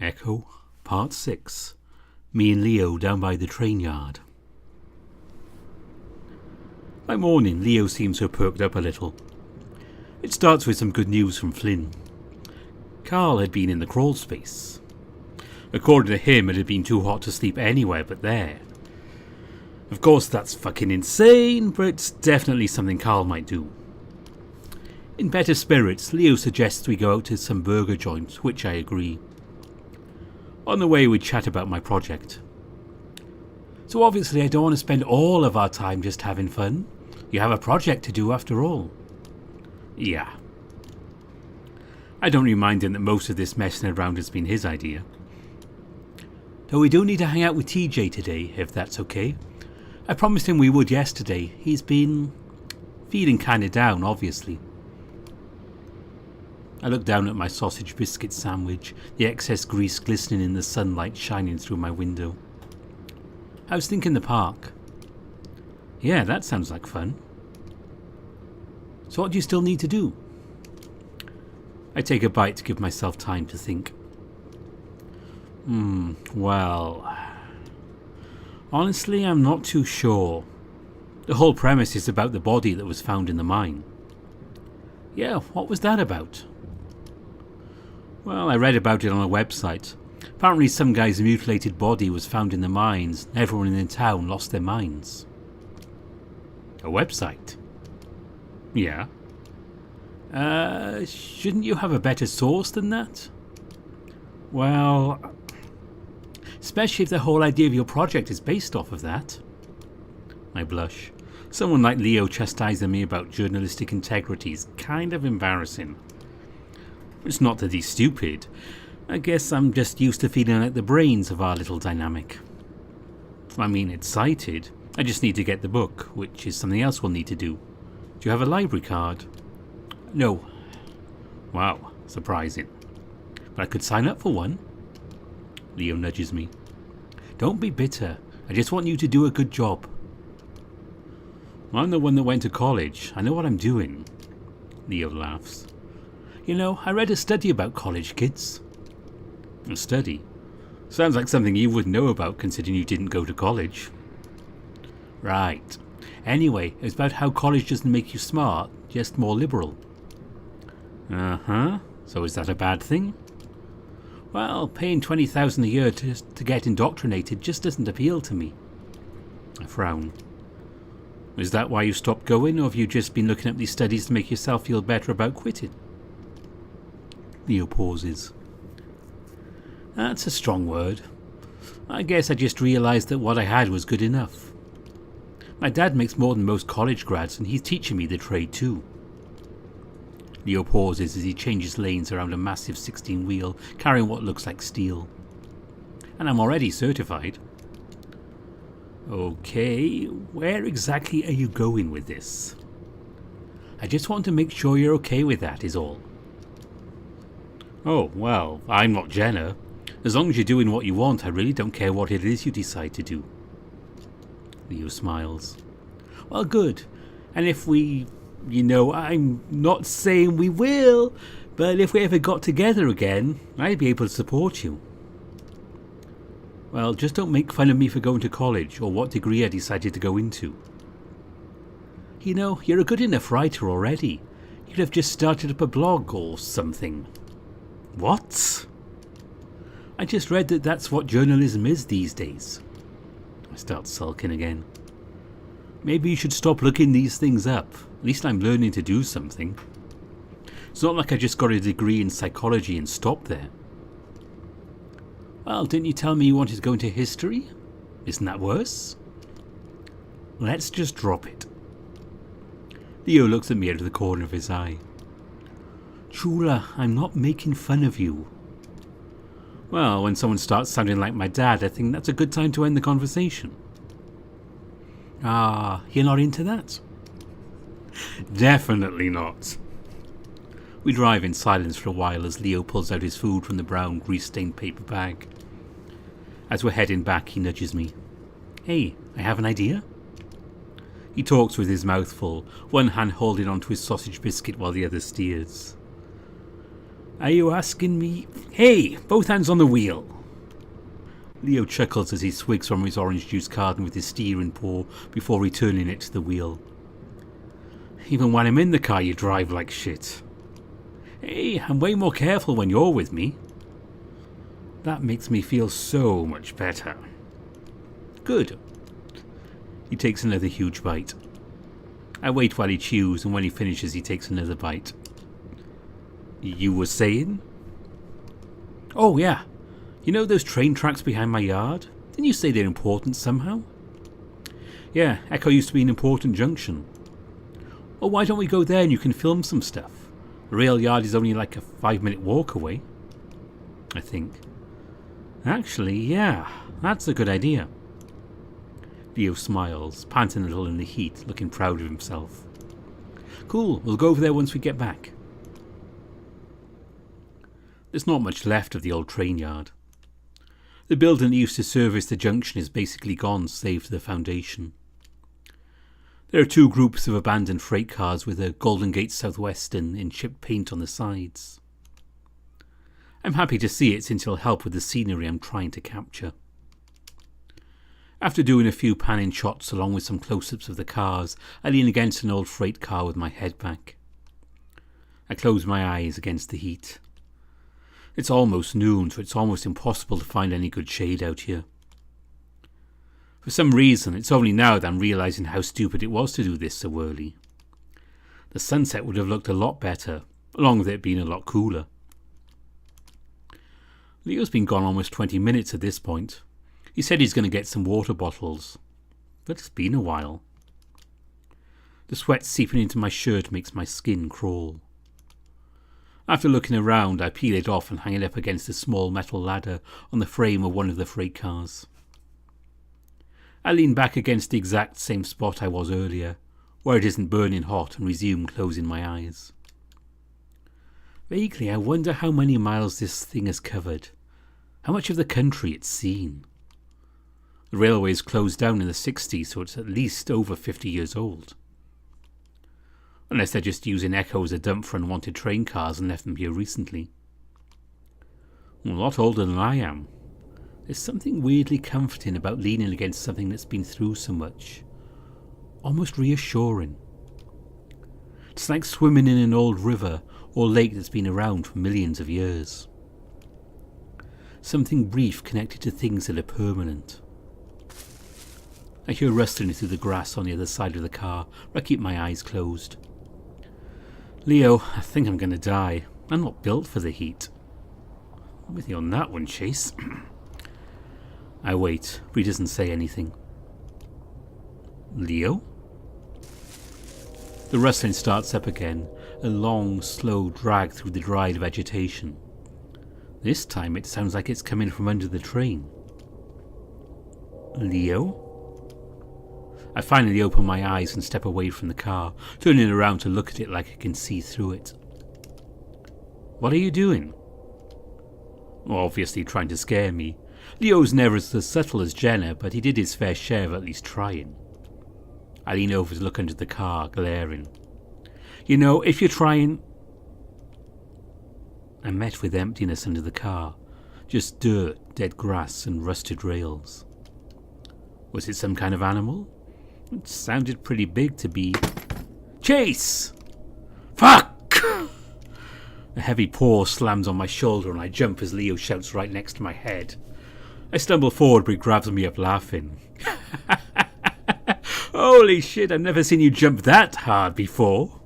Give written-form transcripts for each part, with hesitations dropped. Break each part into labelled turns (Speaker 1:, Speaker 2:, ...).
Speaker 1: Echo, Part 6. Me and Leo down by the train yard. By morning, Leo seems to have perked up a little. It starts with some good news from Flynn. Carl had been in the crawl space. According to him, it had been too hot to sleep anywhere but there. Of course, that's fucking insane, but it's definitely something Carl might do. In better spirits, Leo suggests we go out to some burger joints, which I agree. On the way, we chat about my project. So obviously I don't want to spend all of our time just having fun. You have a project to do after all. Yeah. I don't remind him that most of this messing around has been his idea. Though we do need to hang out with TJ today, if that's okay. I promised him we would yesterday. He's been feeling kinda down, obviously. I look down at my sausage biscuit sandwich, the excess grease glistening in the sunlight shining through my window. I was thinking the park. Yeah, that sounds like fun. So what do you still need to do? I take a bite to give myself time to think. Well... Honestly, I'm not too sure. The whole premise is about the body that was found in the mine. Yeah, what was that about? Well, I read about it on a website. Apparently some guy's mutilated body was found in the mines and everyone in the town lost their minds. A website? Yeah. Shouldn't you have a better source than that? Well, especially if the whole idea of your project is based off of that. I blush. Someone like Leo chastising me about journalistic integrity is kind of embarrassing. It's not that he's stupid. I guess I'm just used to feeling like the brains of our little dynamic. I mean, excited. I just need to get the book, which is something else we'll need to do. Do you have a library card? No. Wow, surprising. But I could sign up for one. Leo nudges me. Don't be bitter. I just want you to do a good job. I'm the one that went to college. I know what I'm doing. Leo laughs. You know, I read a study about college kids. A study? Sounds like something you wouldn't know about considering you didn't go to college. Right. Anyway, it's about how college doesn't make you smart, just more liberal. Uh-huh. So is that a bad thing? Well, paying $20,000 a year to get indoctrinated just doesn't appeal to me. I frown. Is that why you stopped going, or have you just been looking at these studies to make yourself feel better about quitting? Leo pauses. That's a strong word. I guess I just realised that what I had was good enough. My dad makes more than most college grads, and he's teaching me the trade too. Leo pauses as he changes lanes around a massive 16-wheel carrying what looks like steel. And I'm already certified. Okay, where exactly are you going with this? I just want to make sure you're okay with that, is all. Oh, well, I'm not Jenna. As long as you're doing what you want, I really don't care what it is you decide to do. Leo smiles. Well, good. And if we... You know, I'm not saying we will, but if we ever got together again, I'd be able to support you. Well, just don't make fun of me for going to college or what degree I decided to go into. You know, you're a good enough writer already. You'd have just started up a blog or something. What? I just read that that's what journalism is these days. I start sulking again. Maybe you should stop looking these things up. At least I'm learning to do something. It's not like I just got a degree in psychology and stopped there. Well, didn't you tell me you wanted to go into history? Isn't that worse? Let's just drop it. Leo looks at me out of the corner of his eye. Chula, I'm not making fun of you. Well, when someone starts sounding like my dad, I think that's a good time to end the conversation. Ah, you're not into that? Definitely not. We drive in silence for a while as Leo pulls out his food from the brown, grease-stained paper bag. As we're heading back, he nudges me. Hey, I have an idea. He talks with his mouth full, one hand holding onto his sausage biscuit while the other steers. Are you asking me? Hey, both hands on the wheel. Leo chuckles as he swigs from his orange juice carton with his steering paw before returning it to the wheel. Even when I'm in the car, you drive like shit. Hey, I'm way more careful when you're with me. That makes me feel so much better. Good. He takes another huge bite. I wait while he chews, and when he finishes, he takes another bite. You were saying? Oh, yeah. You know those train tracks behind my yard? Didn't you say they're important somehow? Yeah, Echo used to be an important junction. Well, why don't we go there and you can film some stuff? The rail yard is only like a 5-minute walk away, I think. Actually, yeah, that's a good idea. Leo smiles, panting a little in the heat, looking proud of himself. Cool, we'll go over there once we get back. There's not much left of the old train yard. The building that used to service the junction is basically gone, save for the foundation. There are 2 groups of abandoned freight cars with a Golden Gate Southwestern in chipped paint on the sides. I'm happy to see it since it'll help with the scenery I'm trying to capture. After doing a few panning shots along with some close-ups of the cars, I lean against an old freight car with my head back. I close my eyes against the heat. It's almost noon, so it's almost impossible to find any good shade out here. For some reason, it's only now that I'm realising how stupid it was to do this so early. The sunset would have looked a lot better, along with it being a lot cooler. Leo's been gone almost 20 minutes at this point. He said he's going to get some water bottles, but it's been a while. The sweat seeping into my shirt makes my skin crawl. After looking around, I peel it off and hang it up against a small metal ladder on the frame of one of the freight cars. I lean back against the exact same spot I was earlier, where it isn't burning hot, and resume closing my eyes. Vaguely, I wonder how many miles this thing has covered, how much of the country it's seen. The railways closed down in the 60s, so it's at least over 50 years old. Unless they're just using Echo as a dump for unwanted train cars and left them here recently. A lot older than I am. There's something weirdly comforting about leaning against something that's been through so much. Almost reassuring. It's like swimming in an old river or lake that's been around for millions of years. Something brief connected to things that are permanent. I hear rustling through the grass on the other side of the car, where I keep my eyes closed. Leo, I think I'm going to die. I'm not built for the heat. I'm with you on that one, Chase. I wait, but he doesn't say anything. Leo? The rustling starts up again, a long, slow drag through the dried vegetation. This time it sounds like it's coming from under the train. Leo? I finally open my eyes and step away from the car, turning around to look at it like I can see through it. What are you doing? Obviously trying to scare me. Leo's never as subtle as Jenna, but he did his fair share of at least trying. I lean over to look under the car, glaring. You know, if you're trying... I'm met with emptiness under the car. Just dirt, dead grass and rusted rails. Was it some kind of animal? It sounded pretty big to be... Chase! Fuck! A heavy paw slams on my shoulder and I jump as Leo shouts right next to my head. I stumble forward, but he grabs me up laughing. Holy shit, I've never seen you jump that hard before.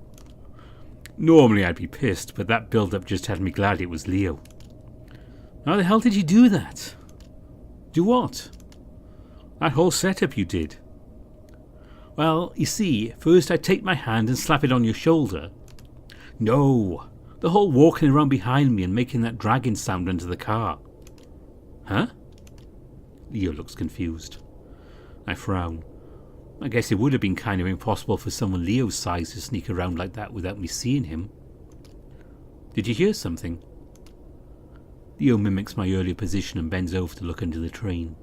Speaker 1: Normally I'd be pissed, but that build-up just had me glad it was Leo. How the hell did you do that? Do what? That whole setup you did. Well, you see, first I take my hand and slap it on your shoulder. No, the whole walking around behind me and making that dragging sound under the car. Huh? Leo looks confused. I frown. I guess it would have been kind of impossible for someone Leo's size to sneak around like that without me seeing him. Did you hear something? Leo mimics my earlier position and bends over to look under the train.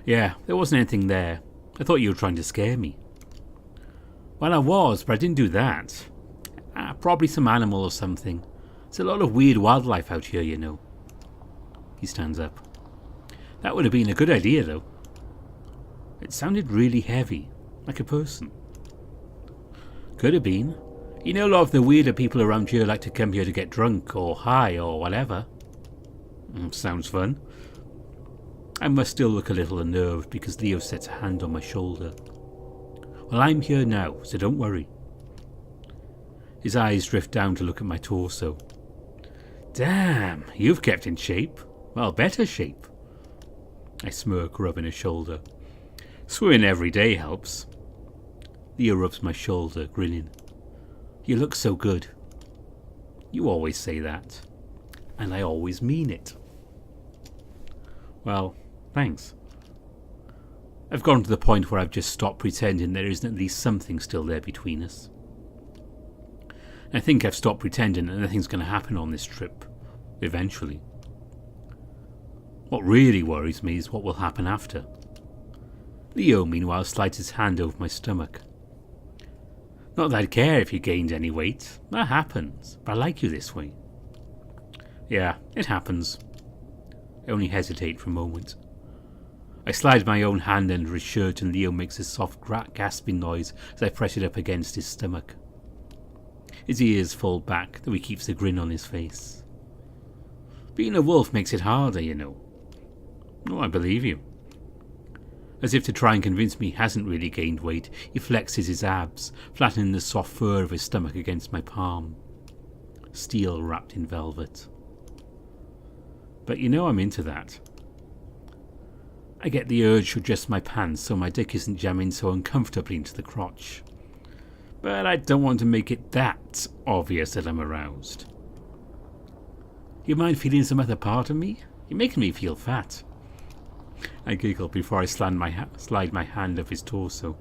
Speaker 1: Yeah, there wasn't anything there. I thought you were trying to scare me. Well, I was, but I didn't do that. Probably some animal or something. There's a lot of weird wildlife out here, you know. He stands up. That would have been a good idea, though. It sounded really heavy, like a person. Could have been. You know, a lot of the weirder people around here like to come here to get drunk or high or whatever. Sounds fun. I must still look a little unnerved because Leo sets a hand on my shoulder. Well, I'm here now, so don't worry. His eyes drift down to look at my torso. Damn, you've kept in shape. Well, better shape. I smirk, rubbing his shoulder. Swimming every day helps. Leo rubs my shoulder, grinning. You look so good. You always say that. And I always mean it. Well, thanks. I've gone to the point where I've just stopped pretending there isn't at least something still there between us. I think I've stopped pretending that nothing's going to happen on this trip. Eventually. What really worries me is what will happen after. Leo, meanwhile, slides his hand over my stomach. Not that I'd care if you gained any weight. That happens. But I like you this way. Yeah, it happens. I only hesitate for a moment. I slide my own hand under his shirt and Leo makes a soft gasping noise as I press it up against his stomach. His ears fall back, though he keeps a grin on his face. Being a wolf makes it harder, you know. Oh, I believe you. As if to try and convince me he hasn't really gained weight, he flexes his abs, flattening the soft fur of his stomach against my palm. Steel wrapped in velvet. But you know I'm into that. I get the urge to adjust my pants so my dick isn't jamming so uncomfortably into the crotch. But I don't want to make it that obvious that I'm aroused. You mind feeling some other part of me? You're making me feel fat. I giggle before I slide my hand up his torso.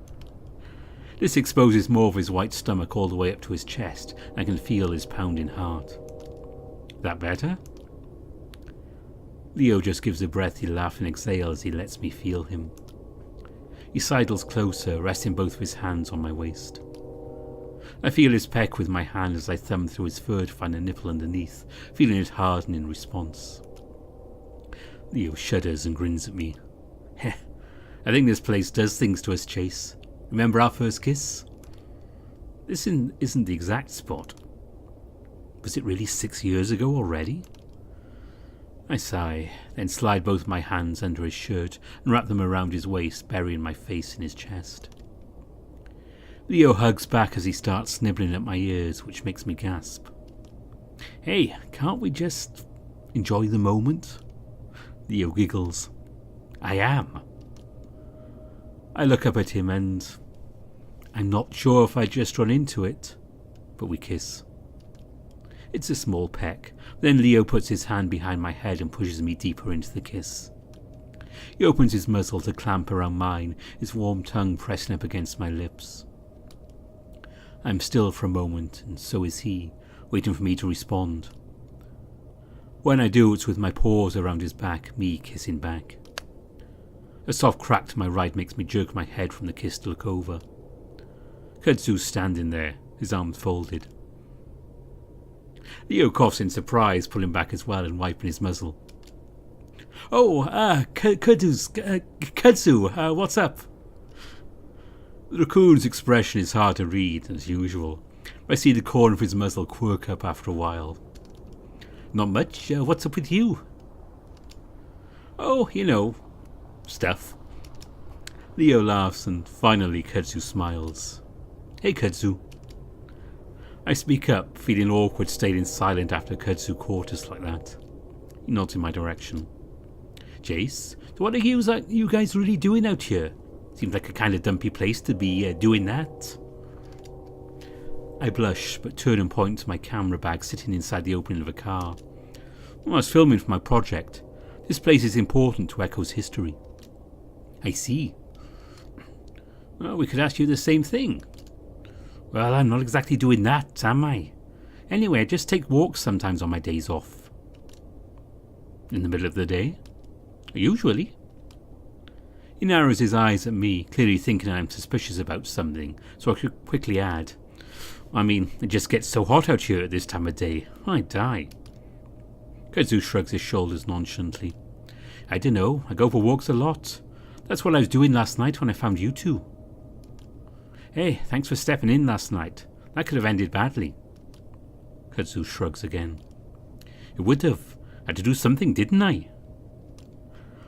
Speaker 1: This exposes more of his white stomach all the way up to his chest, and I can feel his pounding heart. That better? Leo just gives a breathy laugh and exhale as he lets me feel him. He sidles closer, resting both of his hands on my waist. I feel his peck with my hand as I thumb through his fur to find a nipple underneath, feeling it harden in response. Leo shudders and grins at me. Heh, I think this place does things to us, Chase. Remember our first kiss? This isn't the exact spot. Was it really 6 years ago already? I sigh, then slide both my hands under his shirt and wrap them around his waist, burying my face in his chest. Leo hugs back as he starts snibbling at my ears, which makes me gasp. Hey, can't we just enjoy the moment? Leo giggles. I am. I look up at him and I'm not sure if I just run into it, but we kiss. It's a small peck. Then Leo puts his hand behind my head and pushes me deeper into the kiss. He opens his muzzle to clamp around mine, his warm tongue pressing up against my lips. I'm still for a moment, and so is he, waiting for me to respond. When I do, it's with my paws around his back, me kissing back. A soft crack to my right makes me jerk my head from the kiss to look over. Kudzu's standing there, his arms folded. Leo coughs in surprise, pulling back as well and wiping his muzzle. Oh, Kudzu, what's up? The raccoon's expression is hard to read, as usual. I see the corner of his muzzle quirk up after a while. Not much. What's up with you? Oh, you know, stuff. Leo laughs and finally Kudzu smiles. Hey, Kudzu. I speak up, feeling awkward staying silent after Kudzu caught us like that. He nods in my direction. Jace, what are you guys really doing out here? Seems like a kind of dumpy place to be doing that. I blush, but turn and point to my camera bag sitting inside the opening of a car. I was filming for my project. This place is important to Echo's history. I see. Well, we could ask you the same thing. Well, I'm not exactly doing that, am I? Anyway, I just take walks sometimes on my days off. In the middle of the day? Usually. He narrows his eyes at me, clearly thinking I'm suspicious about something, so I could quickly add, I mean, it just gets so hot out here at this time of day. I'd die. Kudzu shrugs his shoulders nonchalantly. I don't know, I go for walks a lot. That's what I was doing last night when I found you two. Hey, thanks for stepping in last night. That could have ended badly. Kudzu shrugs again. It would have. I had to do something, didn't I?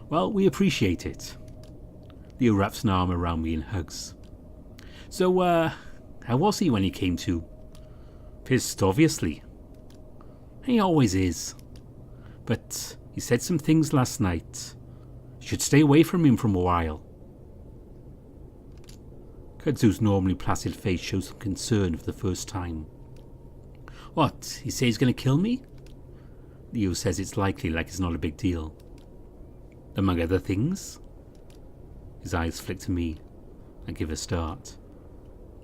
Speaker 1: Well, we appreciate it. Leo wraps an arm around me and hugs. So, how was he when he came to? Pissed, obviously. He always is. But he said some things last night. You should stay away from him for a while. Kudzu's normally placid face shows some concern for the first time. What, he says he's going to kill me? Leo says it's likely, like it's not a big deal. Among other things? His eyes flick to me and give a start.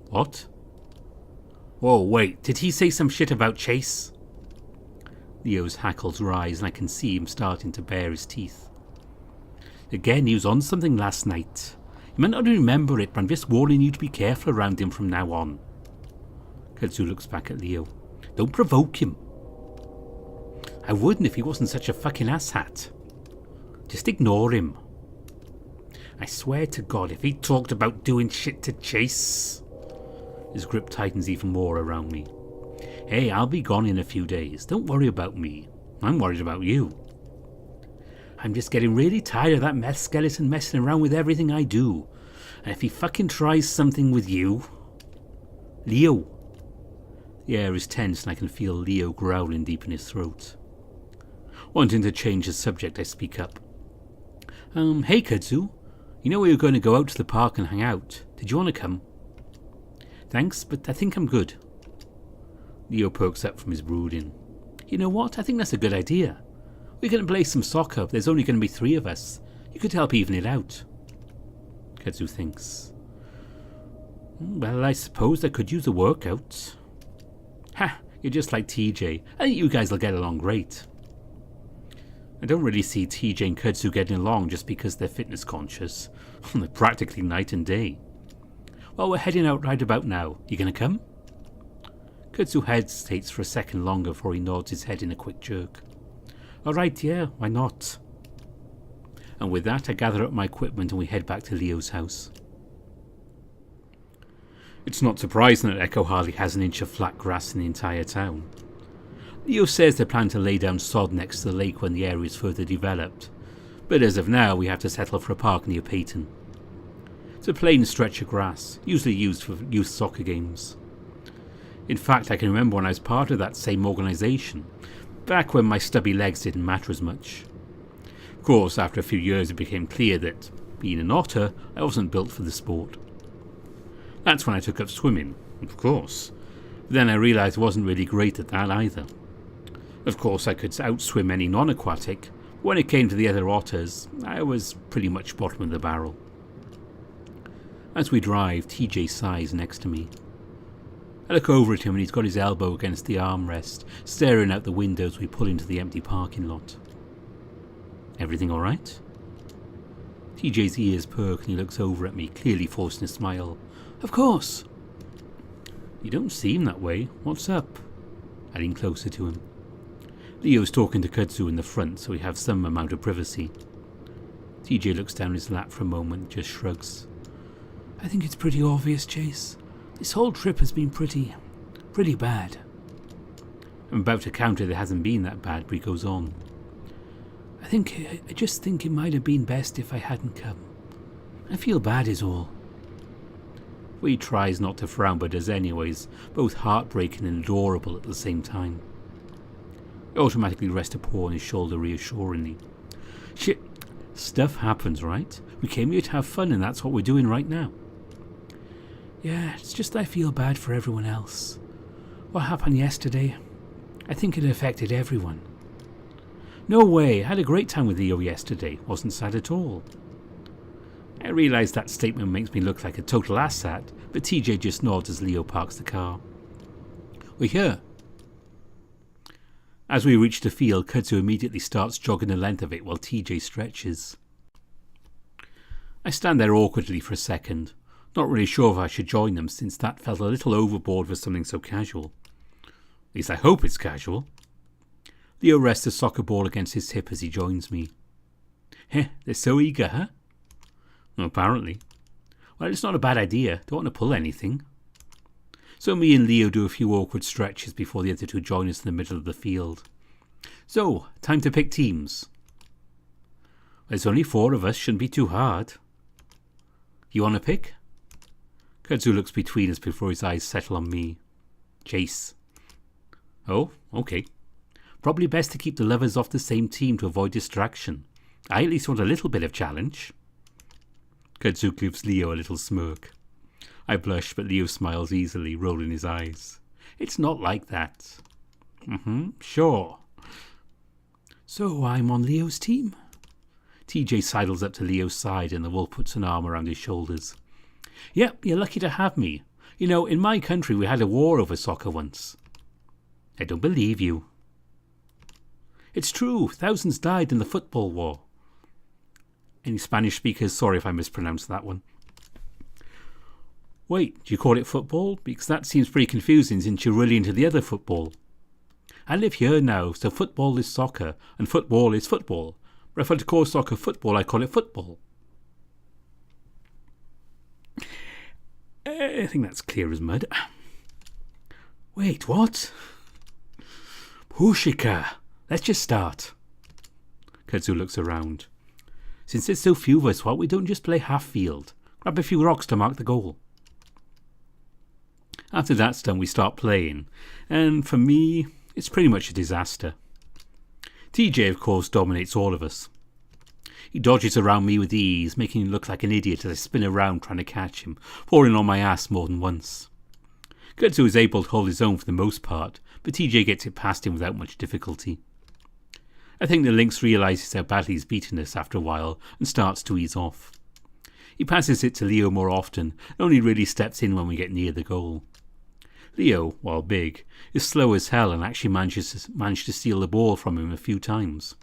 Speaker 1: What? Whoa, wait, did he say some shit about Chase? Leo's hackles rise and I can see him starting to bare his teeth. Again, he was on something last night. You might not remember it, but I'm just warning you to be careful around him from now on. Kudzu looks back at Leo. Don't provoke him. I wouldn't if he wasn't such a fucking asshat. Just ignore him. I swear to God, if he talked about doing shit to Chase... His grip tightens even more around me. Hey, I'll be gone in a few days. Don't worry about me. I'm worried about you. I'm just getting really tired of that meth skeleton messing around with everything I do. And if he fucking tries something with you... Leo. The air is tense and I can feel Leo growling deep in his throat. Wanting to change the subject, I speak up. Hey Kudzu. You know we were going to go out to the park and hang out. Did you want to come? Thanks, but I think I'm good. Leo perks up from his brooding. You know what? I think that's a good idea. We can play some soccer. There's only going to be 3 of us. You could help even it out. Kudzu thinks. Well, I suppose I could use a workout. Ha! You're just like TJ. I think you guys will get along great. I don't really see TJ and Kudzu getting along just because they're fitness conscious. They're practically night and day. Well, we're heading out right about now. You gonna come? Kudzu hesitates for a second longer before he nods his head in a quick jerk. Alright, yeah, why not? And with that, I gather up my equipment and we head back to Leo's house. It's not surprising that Echo hardly has an inch of flat grass in the entire town. Leo says they plan to lay down sod next to the lake when the area is further developed, but as of now we have to settle for a park near Peyton. It's a plain stretch of grass, usually used for youth soccer games. In fact, I can remember when I was part of that same organisation, back when my stubby legs didn't matter as much. Of course, after a few years it became clear that, being an otter, I wasn't built for the sport. That's when I took up swimming, of course. But then I realised I wasn't really great at that either. Of course, I could outswim any non-aquatic, but when it came to the other otters, I was pretty much bottom of the barrel. As we drive, TJ sighs next to me. I look over at him and he's got his elbow against the armrest, staring out the window as we pull into the empty parking lot. Everything alright? TJ's ears perk and he looks over at me, clearly forcing a smile. Of course. You don't seem that way. What's up? I lean closer to him. Leo's talking to Kudzu in the front, so we have some amount of privacy. TJ looks down his lap for a moment and just shrugs. I think it's pretty obvious, Chase. This whole trip has been pretty bad. I'm about to counter that it hasn't been that bad, but he goes on. I just think it might have been best if I hadn't come. I feel bad is all. He tries not to frown, but does anyways, both heartbreaking and adorable at the same time. I automatically rest a paw on his shoulder reassuringly. Shit, stuff happens, right? We came here to have fun and that's what we're doing right now. Yeah, it's just I feel bad for everyone else. What happened yesterday, I think it affected everyone. No way, I had a great time with Leo yesterday, wasn't sad at all. I realise that statement makes me look like a total asshat, but TJ just nods as Leo parks the car. We're here. As we reach the field, Kudzu immediately starts jogging the length of it while TJ stretches. I stand there awkwardly for a second, Not really sure if I should join them, since that felt a little overboard for something so casual. At least I hope it's casual. Leo rests a soccer ball against his hip as he joins me. Heh, they're so eager, huh? Well, apparently. Well, it's not a bad idea. Don't want to pull anything. So me and Leo do a few awkward stretches before the other two join us in the middle of the field. So, time to pick teams. There's only 4 of us, shouldn't be too hard. You want to pick? Kudzu looks between us before his eyes settle on me. Chase. Oh, okay. Probably best to keep the lovers off the same team to avoid distraction. I at least want a little bit of challenge. Kudzu gives Leo a little smirk. I blush, but Leo smiles easily, rolling his eyes. It's not like that. Sure. So I'm on Leo's team? TJ sidles up to Leo's side and the wolf puts an arm around his shoulders. Yep, you're lucky to have me. You know, in my country we had a war over soccer once. I don't believe you. It's true, thousands died in the football war. Any Spanish speakers, sorry if I mispronounced that one. Wait, do you call it football? Because that seems pretty confusing since you're really into the other football. I live here now, so football is soccer and football is football. But if I to call soccer football, I call it football. I think that's clear as mud. Wait, what? Pushika, let's just start. Kudzu looks around. Since there's so few of us, why don't we don't just play half field? Grab a few rocks to mark the goal. After that's done, we start playing. And for me, it's pretty much a disaster. TJ, of course, dominates all of us. He dodges around me with ease, making me look like an idiot as I spin around trying to catch him, falling on my ass more than once. Kudzu is able to hold his own for the most part, but TJ gets it past him without much difficulty. I think the lynx realises how badly he's beaten us after a while and starts to ease off. He passes it to Leo more often and only really steps in when we get near the goal. Leo, while big, is slow as hell and actually managed to steal the ball from him a few times.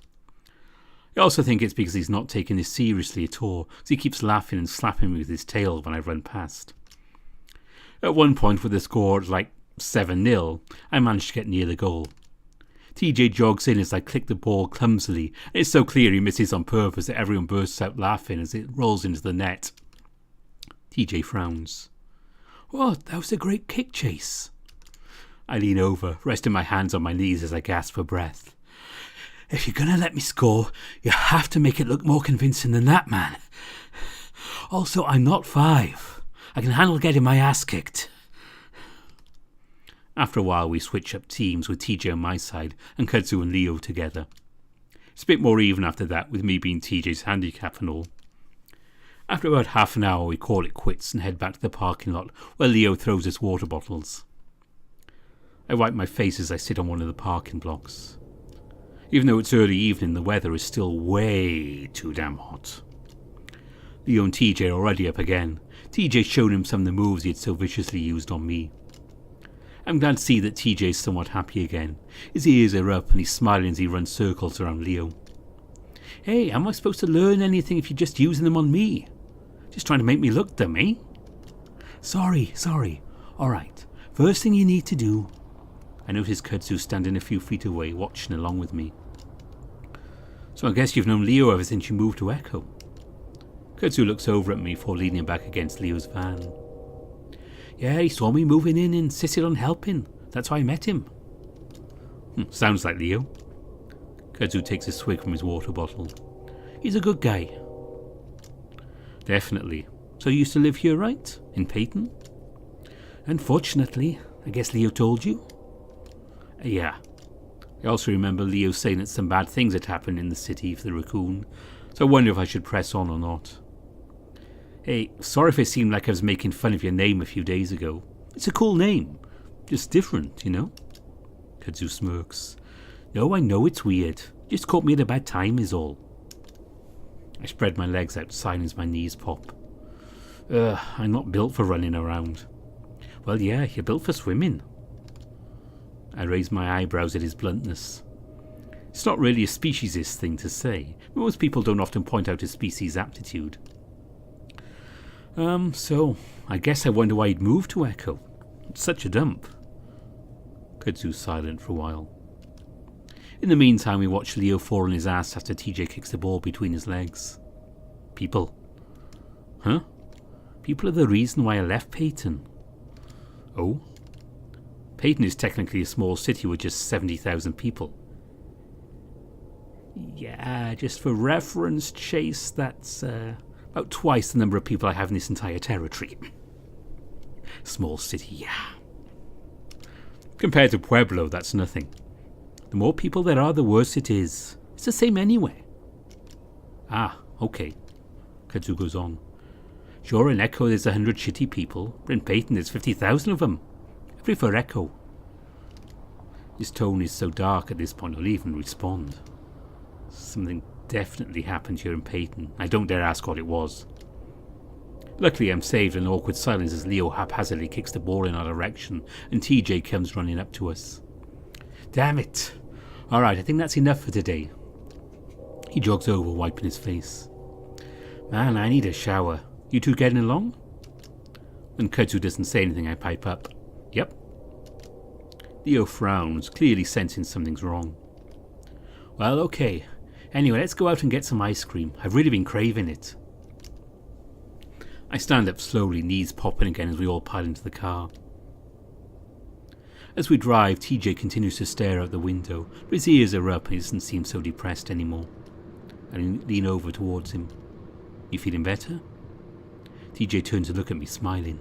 Speaker 1: I also think it's because he's not taking this seriously at all, because he keeps laughing and slapping me with his tail when I run past. At one point with the score at like 7-0, I managed to get near the goal. TJ jogs in as I click the ball clumsily, and it's so clear he misses on purpose that everyone bursts out laughing as it rolls into the net. TJ frowns. What? That was a great kick, Chase. I lean over, resting my hands on my knees as I gasp for breath. If you're going to let me score, you have to make it look more convincing than that, man. Also, I'm not 5. I can handle getting my ass kicked. After a while, we switch up teams with TJ on my side and Kudzu and Leo together. It's a bit more even after that, with me being TJ's handicap and all. After about half an hour, we call it quits and head back to the parking lot where Leo throws us water bottles. I wipe my face as I sit on one of the parking blocks. Even though it's early evening, the weather is still way too damn hot. Leo and TJ are already up again. TJ's shown him some of the moves he had so viciously used on me. I'm glad to see that TJ's somewhat happy again. His ears are up and he's smiling as he runs circles around Leo. Hey, am I supposed to learn anything if you're just using them on me? Just trying to make me look dumb, eh? Sorry. Alright, first thing you need to do... I notice Kudzu standing a few feet away, watching along with me. So I guess you've known Leo ever since you moved to Echo. Kudzu looks over at me before leaning back against Leo's van. Yeah, he saw me moving in and insisted on helping. That's how I met him. Sounds like Leo. Kudzu takes a swig from his water bottle. He's a good guy. Definitely. So you used to live here, right? In Peyton? Unfortunately. I guess Leo told you? Yeah. I also remember Leo saying that some bad things had happened in the city for the raccoon, so I wonder if I should press on or not. Hey, sorry if it seemed like I was making fun of your name a few days ago. It's a cool name. Just different, you know? Kudzu smirks. No, I know it's weird. Just caught me at a bad time is all. I spread my legs out, sighing as my knees pop. I'm not built for running around. Well, yeah, you're built for swimming. I raise my eyebrows at his bluntness. It's not really a speciesist thing to say. Most people don't often point out a species aptitude. So I guess I wonder why he'd moved to Echo. It's such a dump. Kudzu's silent for a while. In the meantime, we watch Leo fall on his ass after TJ kicks the ball between his legs. People. Huh? People are the reason why I left Peyton. Oh? Peyton is technically a small city with just 70,000 people. Yeah, just for reference, Chase, that's about twice the number of people I have in this entire territory. Small city, yeah. Compared to Pueblo, that's nothing. The more people there are, the worse it is. It's the same anyway. Ah, okay. Kudzu goes on. Sure, in Echo there's 100 shitty people, but in Peyton there's 50,000 of them. Every for Echo. His tone is so dark at this point I'll even respond. Something definitely happened here in Peyton. I don't dare ask what it was. Luckily I'm saved an awkward silence as Leo haphazardly kicks the ball in our direction and TJ comes running up to us. Damn it. Alright, I think that's enough for today. He jogs over, wiping his face. Man, I need a shower. You two getting along? When Kudzu doesn't say anything, I pipe up. Yep. Leo frowns, clearly sensing something's wrong. Well, okay. Anyway, let's go out and get some ice cream. I've really been craving it. I stand up slowly, knees popping again as we all pile into the car. As we drive, TJ continues to stare out the window, but his ears are up and he doesn't seem so depressed anymore. I lean over towards him. You feeling better? TJ turns to look at me, smiling.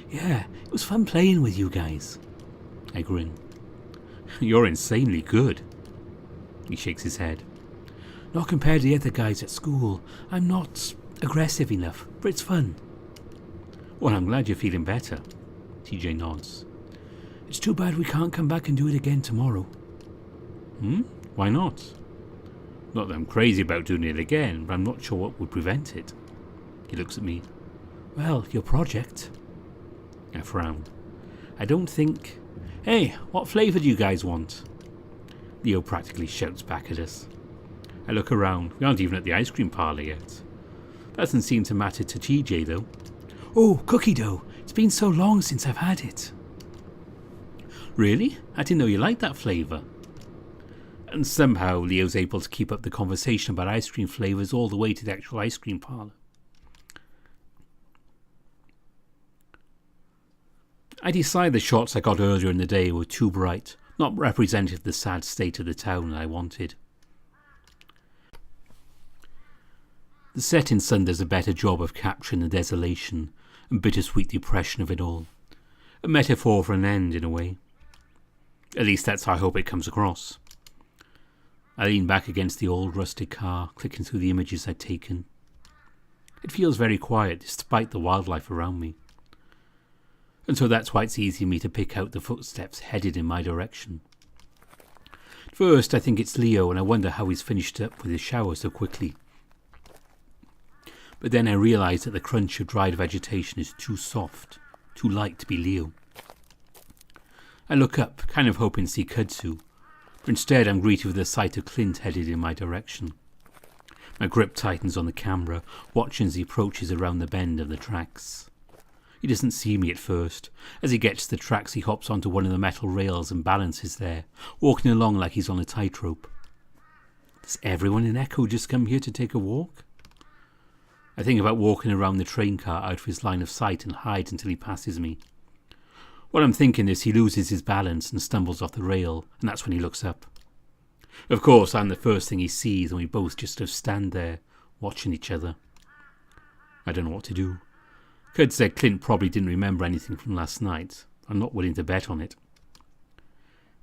Speaker 1: Yeah, it was fun playing with you guys. I grin. You're insanely good. He shakes his head. Not compared to the other guys at school. I'm not aggressive enough, but it's fun. Well, I'm glad you're feeling better. TJ nods. It's too bad we can't come back and do it again tomorrow. Why not? Not that I'm crazy about doing it again, but I'm not sure what would prevent it. He looks at me. Well, your project. I frown. I don't think... Hey, what flavour do you guys want? Leo practically shouts back at us. I look around. We aren't even at the ice cream parlour yet. Doesn't seem to matter to TJ though. Oh, cookie dough. It's been so long since I've had it. Really? I didn't know you liked that flavour. And somehow Leo's able to keep up the conversation about ice cream flavours all the way to the actual ice cream parlour. I decide the shots I got earlier in the day were too bright, not representative of the sad state of the town that I wanted. The setting sun does a better job of capturing the desolation and bittersweet depression of it all. A metaphor for an end, in a way. At least that's how I hope it comes across. I lean back against the old rusted car, clicking through the images I'd taken. It feels very quiet, despite the wildlife around me. And so that's why it's easy for me to pick out the footsteps headed in my direction. At first, I think it's Leo, and I wonder how he's finished up with his shower so quickly. But then I realise that the crunch of dried vegetation is too soft, too light to be Leo. I look up, kind of hoping to see Kudzu, but instead I'm greeted with the sight of Clint headed in my direction. My grip tightens on the camera, watching as he approaches around the bend of the tracks. He doesn't see me at first. As he gets to the tracks, he hops onto one of the metal rails and balances there, walking along like he's on a tightrope. Does everyone in Echo just come here to take a walk? I think about walking around the train car out of his line of sight and hide until he passes me. While I'm thinking this, he loses his balance and stumbles off the rail, and that's when he looks up. Of course, I'm the first thing he sees, and we both just stand there, watching each other. I don't know what to do. Kurt said Clint probably didn't remember anything from last night. I'm not willing to bet on it.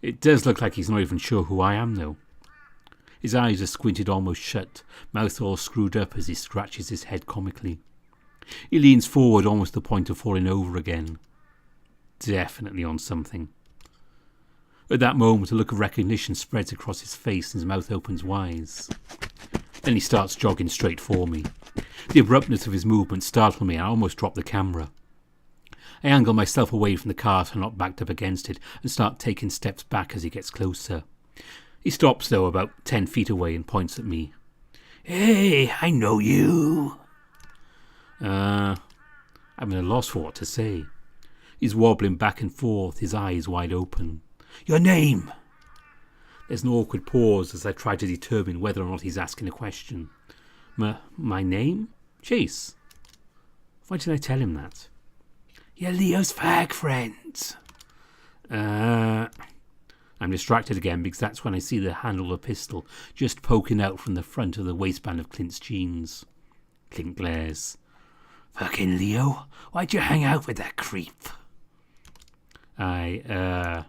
Speaker 1: It does look like he's not even sure who I am, though. His eyes are squinted almost shut, mouth all screwed up as he scratches his head comically. He leans forward almost to the point of falling over again. Definitely on something. At that moment, a look of recognition spreads across his face and his mouth opens wide. Then he starts jogging straight for me. The abruptness of his movement startled me and I almost dropped the camera. I angle myself away from the car so I'm not backed up against it and start taking steps back as he gets closer. He stops though about 10 feet away and points at me. Hey, I know you. I'm at a loss for what to say. He's wobbling back and forth, his eyes wide open. Your name? There's an awkward pause as I try to determine whether or not he's asking a question. My name? Chase. Why did I tell him that? You're Leo's fag friend. I'm distracted again because that's when I see the handle of a pistol just poking out from the front of the waistband of Clint's jeans. Clint glares. Fucking Leo, why'd you hang out with that creep? I'm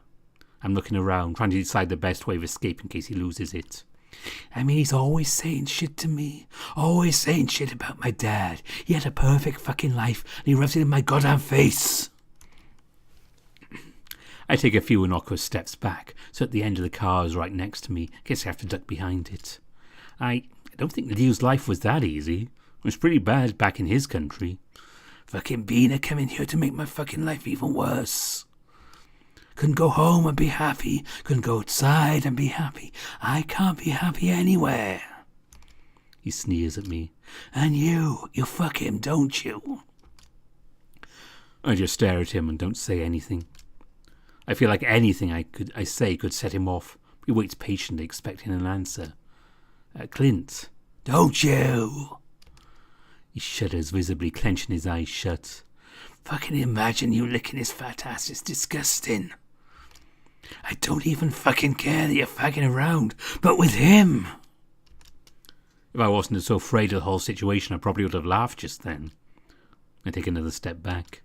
Speaker 1: looking around, trying to decide the best way of escape in case he loses it. I mean, he's always saying shit to me. Always saying shit about my dad. He had a perfect fucking life, and he rubs it in my goddamn face. I take a few innocuous steps back, so at the end of the car is right next to me. Guess I have to duck behind it. I don't think Leo's life was that easy. It was pretty bad back in his country. Fucking Bina coming here to make my fucking life even worse. Couldn't go home and be happy. Couldn't go outside and be happy. I can't be happy anywhere. He sneers at me. And you fuck him, don't you? I just stare at him and don't say anything. I feel like anything I say could set him off. He waits patiently, expecting an answer. Clint. Don't you? He shudders, visibly clenching his eyes shut. Fucking imagine you licking his fat ass. It's disgusting. I don't even fucking care that you're fagging around, but with him. If I wasn't so afraid of the whole situation, I probably would have laughed just then. I take another step back.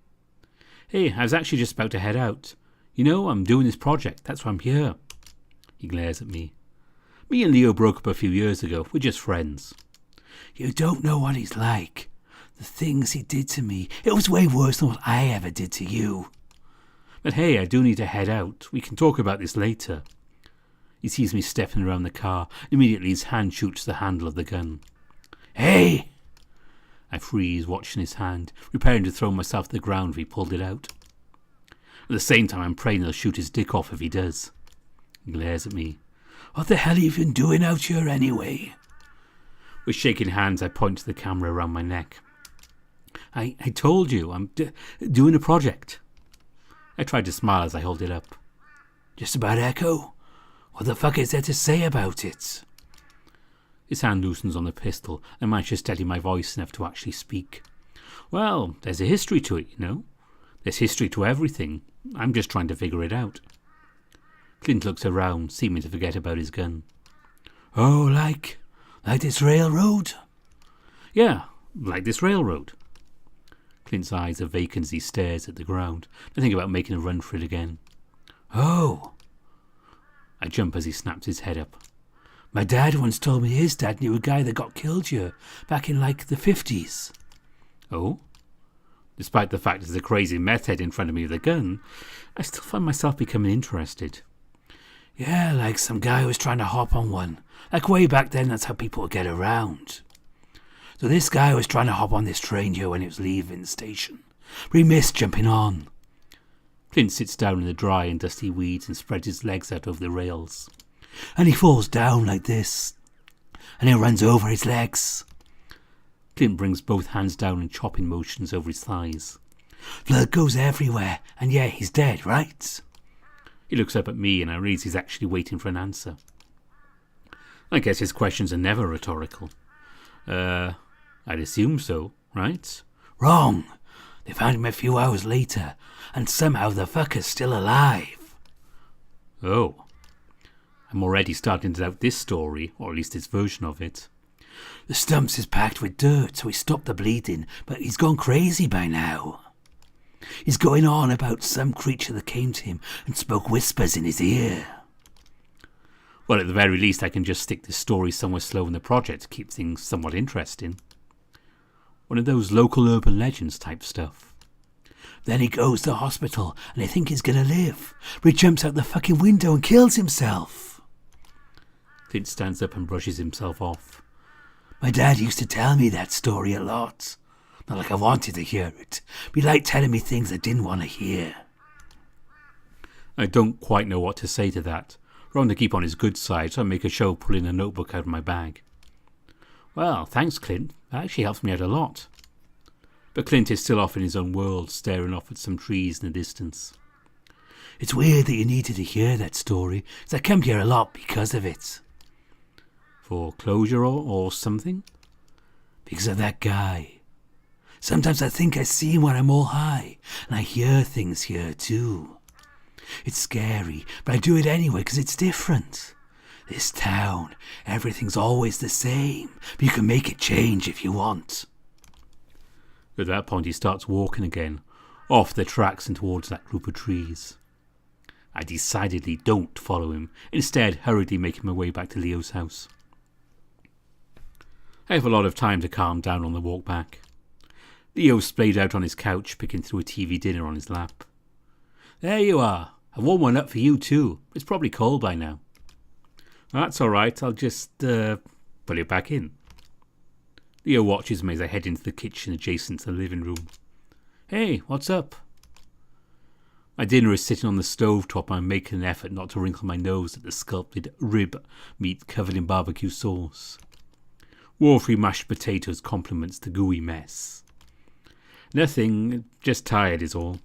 Speaker 1: Hey, I was actually just about to head out. You know, I'm doing this project. That's why I'm here. He glares at me. Me and Leo broke up a few years ago. We're just friends. You don't know what he's like. The things he did to me. It was way worse than what I ever did to you. But hey, I do need to head out. We can talk about this later. He sees me stepping around the car. Immediately his hand shoots the handle of the gun. Hey! I freeze, watching his hand, preparing to throw myself to the ground if he pulled it out. At the same time, I'm praying he'll shoot his dick off if he does. He glares at me. What the hell have you been doing out here anyway? With shaking hands, I point to the camera around my neck. I told you, I'm doing a project. I try to smile as I hold it up. Just about Echo? What the fuck is there to say about it? His hand loosens on the pistol, and I manage to steady my voice enough to actually speak. Well, there's a history to it, you know. There's history to everything. I'm just trying to figure it out. Clint looks around, seeming to forget about his gun. Oh, like this railroad? Yeah, like this railroad. Clint's eyes are vacant as he stares at the ground. I think about making a run for it again. Oh. I jump as he snaps his head up. My dad once told me his dad knew a guy that got killed here, back in like the 50s. Oh? Despite the fact there's a crazy meth head in front of me with a gun, I still find myself becoming interested. Yeah, like some guy was trying to hop on one. Like way back then, that's how people would get around. So this guy was trying to hop on this train here when it was leaving the station. But he missed jumping on. Clint sits down in the dry and dusty weeds and spreads his legs out over the rails. And he falls down like this. And he runs over his legs. Clint brings both hands down in chopping motions over his thighs. Blood goes everywhere, and yeah, he's dead, right? He looks up at me and I realize he's actually waiting for an answer. I guess his questions are never rhetorical. I'd assume so, right? Wrong. They found him a few hours later, and somehow the fucker's still alive. Oh. I'm already starting to doubt this story, or at least this version of it. The stumps is packed with dirt, so he stopped the bleeding, but he's gone crazy by now. He's going on about some creature that came to him and spoke whispers in his ear. Well, at the very least, I can just stick this story somewhere slow in the project to keep things somewhat interesting. One of those local urban legends type stuff. Then he goes to hospital and they think he's gonna live, but he jumps out the fucking window and kills himself. Clint stands up and brushes himself off. My dad used to tell me that story a lot. Not like I wanted to hear it, but he liked telling me things I didn't want to hear. I don't quite know what to say to that. Rather than keep on his good side, so I make a show of pulling a notebook out of my bag. Well, thanks, Clint. That actually helps me out a lot. But Clint is still off in his own world, staring off at some trees in the distance. It's weird that you needed to hear that story, because I come here a lot because of it. For closure or something? Because of that guy. Sometimes I think I see him when I'm all high, and I hear things here too. It's scary, but I do it anyway because it's different. This town, everything's always the same, but you can make it change if you want. At that point he starts walking again, off the tracks and towards that group of trees. I decidedly don't follow him, instead hurriedly making my way back to Leo's house. I have a lot of time to calm down on the walk back. Leo splayed out on his couch, picking through a TV dinner on his lap. There you are. I've warmed one up for you too. It's probably cold by now. That's all right. I'll just put it back in. Leo watches me as I head into the kitchen adjacent to the living room. Hey, what's up? My dinner is sitting on the stovetop and I'm making an effort not to wrinkle my nose at the sculpted rib meat covered in barbecue sauce. Watery mashed potatoes complements the gooey mess. Nothing, just tired is all.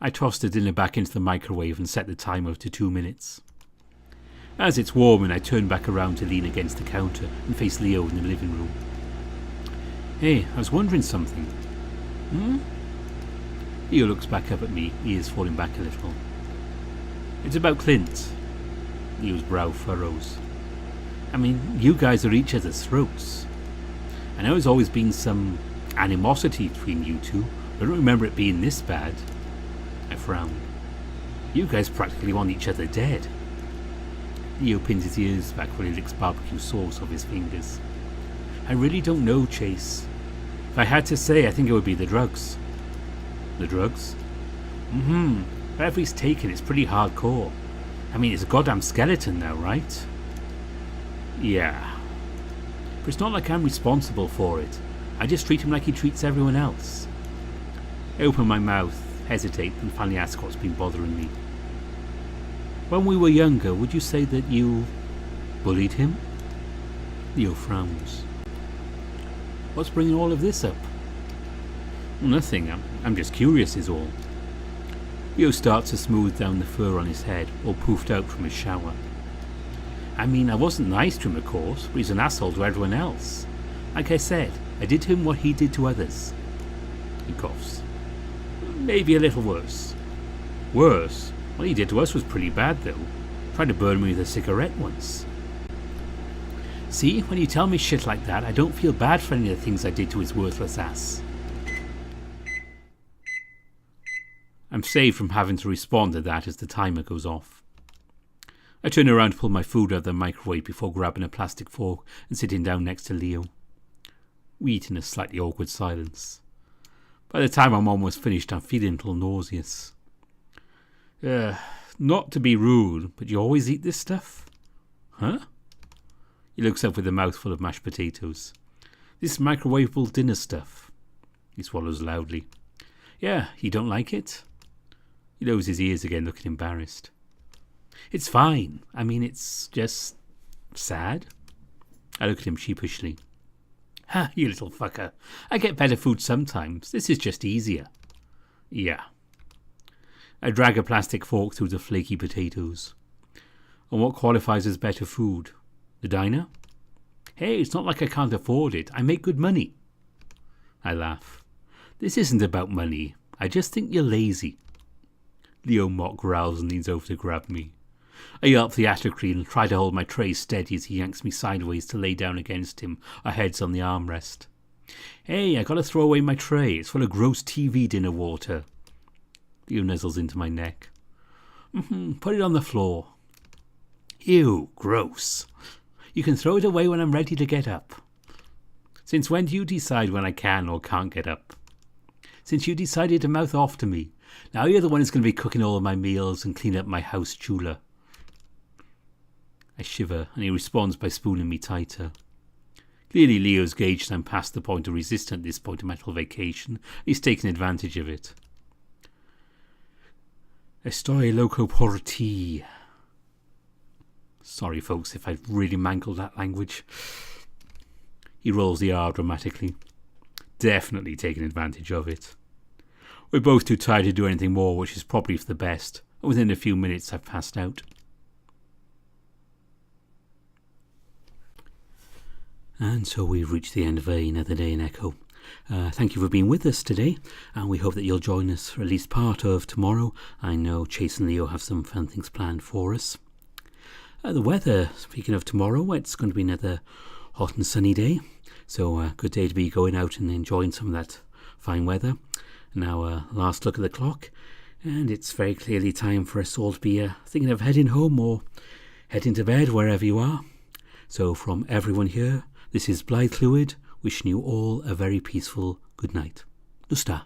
Speaker 1: I toss the dinner back into the microwave and set the timer to 2 minutes. As it's warming, I turn back around to lean against the counter and face Leo in the living room. Hey, I was wondering something. Leo looks back up at me, ears falling back a little. It's about Clint. Leo's brow furrows. I mean, you guys are each other's throats. I know there's always been some animosity between you two, but I don't remember it being this bad. I frown. You guys practically want each other dead. Leo pins his ears back while he licks barbecue sauce off his fingers. I really don't know, Chase. If I had to say, I think it would be the drugs. The drugs? Whatever he's taken, it's pretty hardcore. I mean, it's a goddamn skeleton now, right? Yeah. But it's not like I'm responsible for it. I just treat him like he treats everyone else. I open my mouth, hesitate, and finally ask what's been bothering me. When we were younger, would you say that you bullied him? Leo frowns. What's bringing all of this up? Nothing, I'm just curious is all. Leo starts to smooth down the fur on his head, all poofed out from his shower. I mean, I wasn't nice to him, of course, but he's an asshole to everyone else. Like I said, I did to him what he did to others. He coughs. Maybe a little worse. Worse? What he did to us was pretty bad, though. Tried to burn me with a cigarette once. See, when you tell me shit like that, I don't feel bad for any of the things I did to his worthless ass. I'm saved from having to respond to that as the timer goes off. I turn around to pull my food out of the microwave before grabbing a plastic fork and sitting down next to Leo. We eat in a slightly awkward silence. By the time I'm almost finished, I'm feeling a little nauseous. Not to be rude, but you always eat this stuff? Huh? He looks up with a mouthful of mashed potatoes. This microwavable dinner stuff. He swallows loudly. Yeah, you don't like it? He lowers his ears again, looking embarrassed. It's fine. I mean, it's just sad. I look at him sheepishly. Ha, you little fucker. I get better food sometimes. This is just easier. Yeah. I drag a plastic fork through the flaky potatoes. And what qualifies as better food? The diner? Hey, it's not like I can't afford it. I make good money. I laugh. This isn't about money. I just think you're lazy. Leo mock growls and leans over to grab me. I yelp theatrically and try to hold my tray steady as he yanks me sideways to lay down against him, our heads on the armrest. Hey, I gotta throw away my tray. It's full of gross TV dinner water. Leo nuzzles into my neck. Put it on the floor. Ew, gross. You can throw it away when I'm ready to get up. Since when do you decide when I can or can't get up? Since you decided to mouth off to me, now you're the one who's going to be cooking all of my meals and cleaning up my house chula. I shiver, and he responds by spooning me tighter. Clearly Leo's gauged I'm past the point of resistance at this point of my little vacation. He's taking advantage of it. Estoy loco por ti. Sorry, folks, if I've really mangled that language. He rolls the R dramatically. definitely taken advantage of it. We're both too tired to do anything more, which is probably for the best. Within a few minutes I've passed out. And so we've reached the end of another day in Echo. Thank you for being with us today, and we hope that you'll join us for at least part of tomorrow. I know Chase and Leo have some fun things planned for us. The weather, speaking of tomorrow, it's going to be another hot and sunny day, so a good day to be going out and enjoying some of that fine weather. Now, last look at the clock, and it's very clearly time for us all to be thinking of heading home or heading to bed, wherever you are. So from everyone here, this is Blythe Clwyd, wishing you all a very peaceful good night. Nusta.